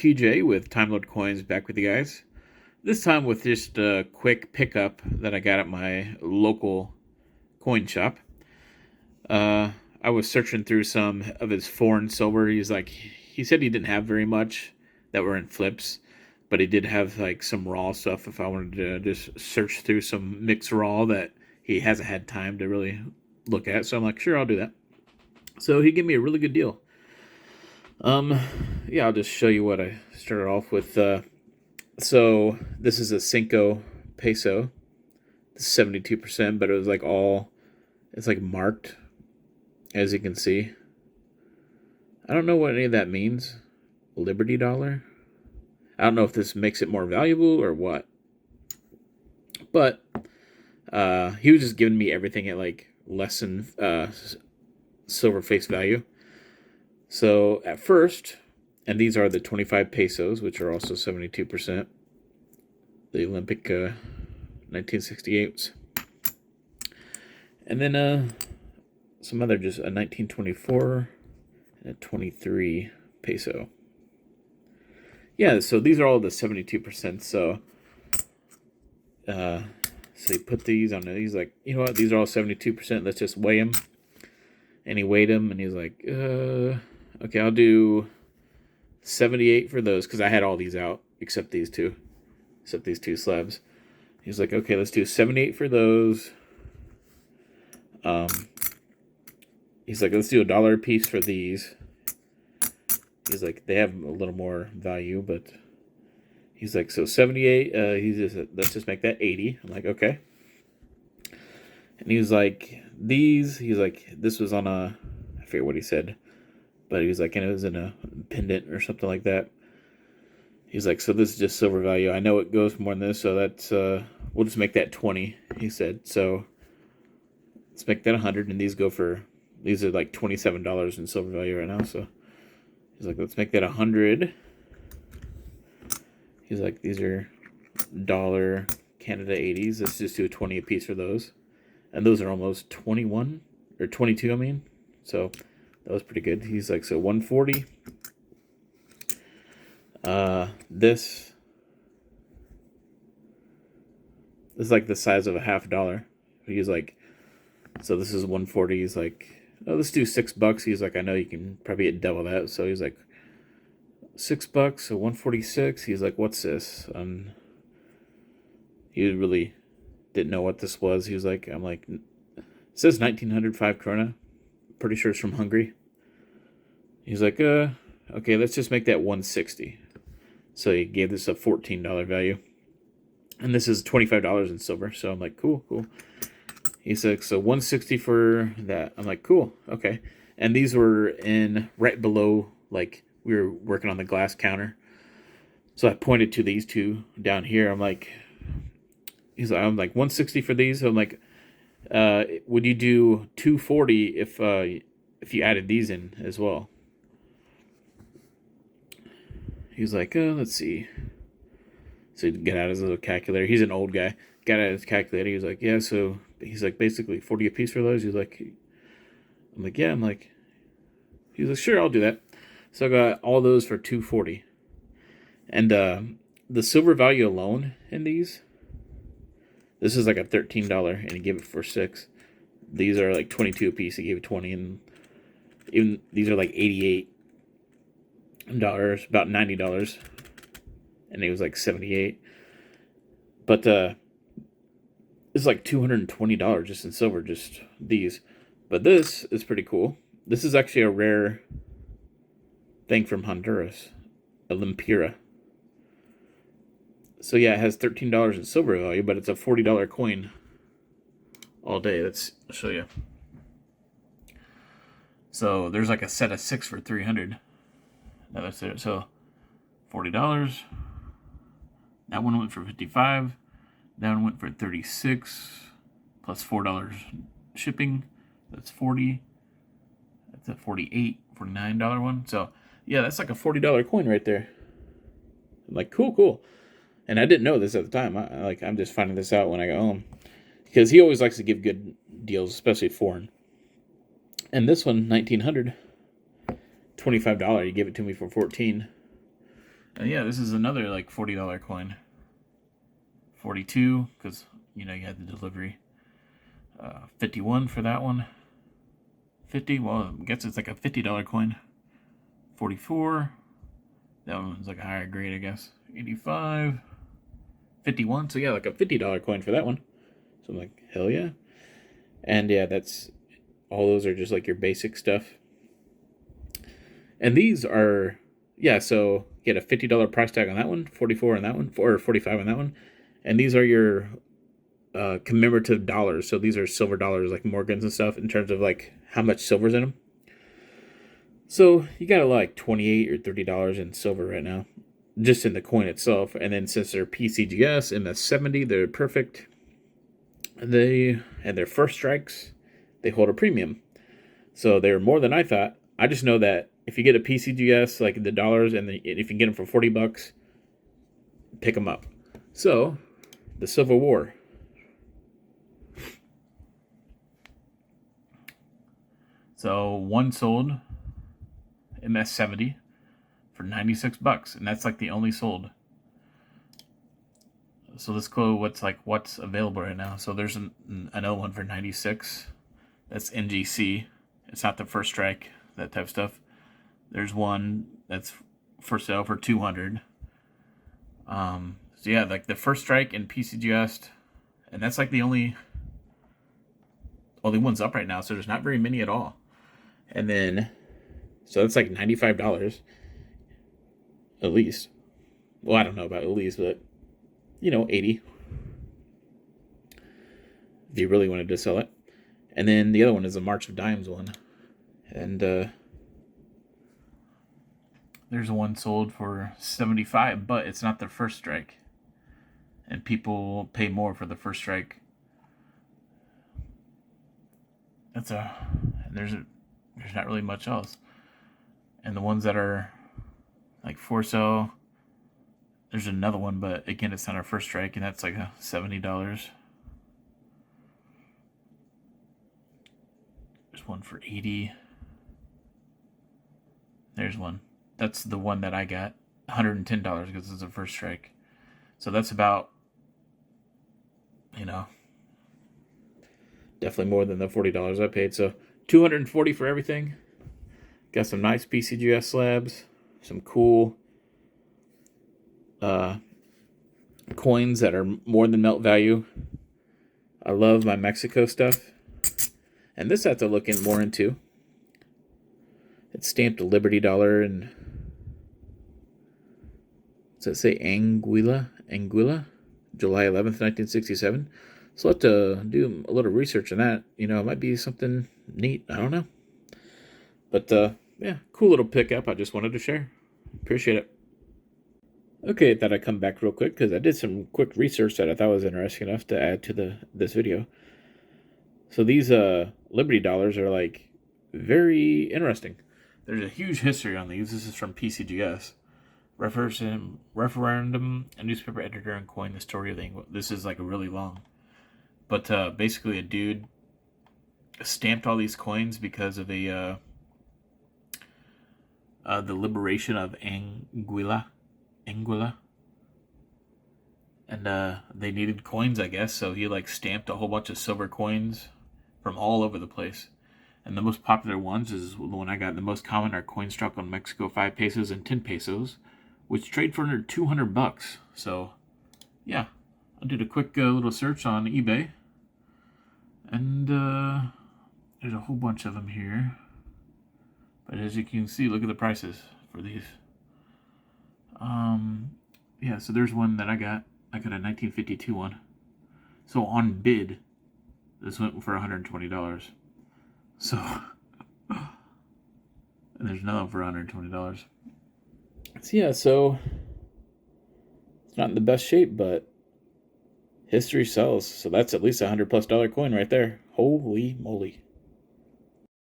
TJ with Time Lord Coins back with you guys. This time with just a quick pickup that I got at my local coin shop. I was searching through some of his foreign silver. He said he didn't have very much that were in flips, but he did have like some raw stuff if I wanted to just search through some mixed raw that he hasn't had time to really look at. So I'm like, sure, I'll do that. So he gave me a really good deal. Yeah, I'll just show you what I started off with. So this is a Cinco peso, 72%, but it was it's like marked, as you can see. I don't know what any of that means. Liberty dollar. I don't know if this makes it more valuable or what. But he was just giving me everything at like less than silver face value. So at first, and these are the 25 pesos, which are also 72%. The Olympic 1968s. And then some other, just a 1924 and a 23 peso. Yeah, so these are all the 72%. So you put these on there. He's like, you know what? These are all 72%. Let's just weigh them. And he weighed them, and he's like, okay, I'll do 78 for those, because I had all these out except these two slabs. He's like, okay, let's do 78 for those. He's like, let's do $1 a piece for these. He's like, they have a little more value, but he's like, so 78. Let's just make that 80. I'm like, okay. And he was like, these. He's like, this was on I forget what he said, but he was like, and it was in a pendant or something like that. He's like, so this is just silver value. I know it goes for more than this, so that's we'll just make that 20. He said, so let's make that 100, and these are like $27 in silver value right now. So he's like, let's make that 100. He's like, these are dollar Canada 80s. Let's just do a 20 a piece for those, and those are almost 21 or 22. I mean, so that was pretty good. He's like, so 140. This is like the size of a $50. He's like, so this is 140. He's like, oh, let's do $6. He's like, I know you can probably get double that. So he's like, $6, so 146. He's like, what's this? He really didn't know what this was. He was like, I'm like, it says 1905 krona. Pretty sure it's from Hungary. He's like, okay, let's just make that 160. So he gave this a $14 value. And this is $25 in silver. So I'm like, cool. He's like, so 160 for that. I'm like, cool, okay. And these were in right below, like, we were working on the glass counter. So I pointed to these two down here. I'm like, I'm like 160 for these. So I'm like, would you do 240 if you added these in as well? He's like, let's see. So he got out his little calculator. He's an old guy. Got out his calculator. He was like, yeah, so he's like, basically 40 a piece for those. He's like, I'm like, yeah. I'm like, he's like, sure, I'll do that. So I got all those for 240. And the silver value alone in these, this is like a $13, and he gave it for $6. These are like 22 a piece. He gave it 20, and even these are like $88, about $90, and it was like 78. But it's like $220 just in silver, just these. But this is pretty cool. This is actually a rare thing from Honduras, a Lempira. So yeah, it has $13 in silver value, but it's a $40 coin all day. I'll show you. So there's like a set of 6 for 300. That's it. So $40. That one went for 55. That one went for 36 plus $4 shipping. That's 40. That's a 48, $49 one. So yeah, that's like a $40 coin right there. I'm like, cool. And I didn't know this at the time. I'm just finding this out when I go home, because he always likes to give good deals, especially foreign. And this one, 1900, $25. He gave it to me for 14. And yeah, this is another like $40 coin. 42, because you had the delivery. 51 for that one. 50, well, I guess it's like a $50 coin. 44. That one's like a higher grade, I guess. 85. 51. So yeah, like a $50 coin for that one. So I'm like, hell yeah. And yeah, that's all those are just like your basic stuff. And these are, yeah, so get a $50 price tag on that one, 44 on that one, or 45 on that one. And these are your commemorative dollars. So these are silver dollars like Morgans and stuff in terms of like how much silver's in them. So you got like $28 or $30 in silver right now, just in the coin itself. And then since they're PCGS MS70, they're perfect. And their first strikes, they hold a premium. So they're more than I thought. I just know that if you get a PCGS, like the dollars, and if you get them for $40, pick them up. So the Civil War. So one sold MS70 for $96, and that's like the only sold. So let's go what's available right now. So there's another one for 96. That's NGC. It's not the first strike, that type of stuff. There's one that's for sale for 200. So yeah, like the first strike and PCGS, and that's like the only one's up right now. So there's not very many at all. And then, so that's like $95 at least. Well, I don't know about at least, but 80 if you really wanted to sell it. And then the other one is the March of Dimes one. And there's one sold for $75, but it's not the first strike. And people pay more for the first strike. There's not really much else. And the ones that are like for sale, there's another one, but again, it's not our first strike, and that's like $70. There's one for 80. There's one. That's the one that I got, $110 because it's a first strike. So that's about, definitely more than the $40 I paid. So $240 for everything. Got some nice PCGS slabs, some cool coins that are more than melt value. I love my Mexico stuff. And this I have to look more into. It's stamped a Liberty dollar, and does it say Anguilla, July 11th, 1967. So I'll have to do a little research on that. It might be something neat. I don't know. But yeah, cool little pickup. I just wanted to share. Appreciate it. Okay, I thought I'd come back real quick because I did some quick research that I thought was interesting enough to add to this video. So these Liberty dollars are like very interesting. There's a huge history on these. This is from PCGS. Referendum, a newspaper editor, and coined the story of the English. This is like really long. But basically a dude stamped all these coins because of the liberation of Anguilla. And they needed coins, I guess, so he like stamped a whole bunch of silver coins from all over the place. And the most popular ones is the one I got. The most common are coins struck on Mexico 5 pesos and 10 pesos, which trade for under $200. So, yeah, I did a quick little search on eBay, and there's a whole bunch of them here. But as you can see, look at the prices for these. Yeah, so there's one that I got. I got a 1952 one. So on bid, this went for $120. So, and there's another one for $120. So yeah, so it's not in the best shape, but history sells. So that's at least $100+ coin right there. Holy moly.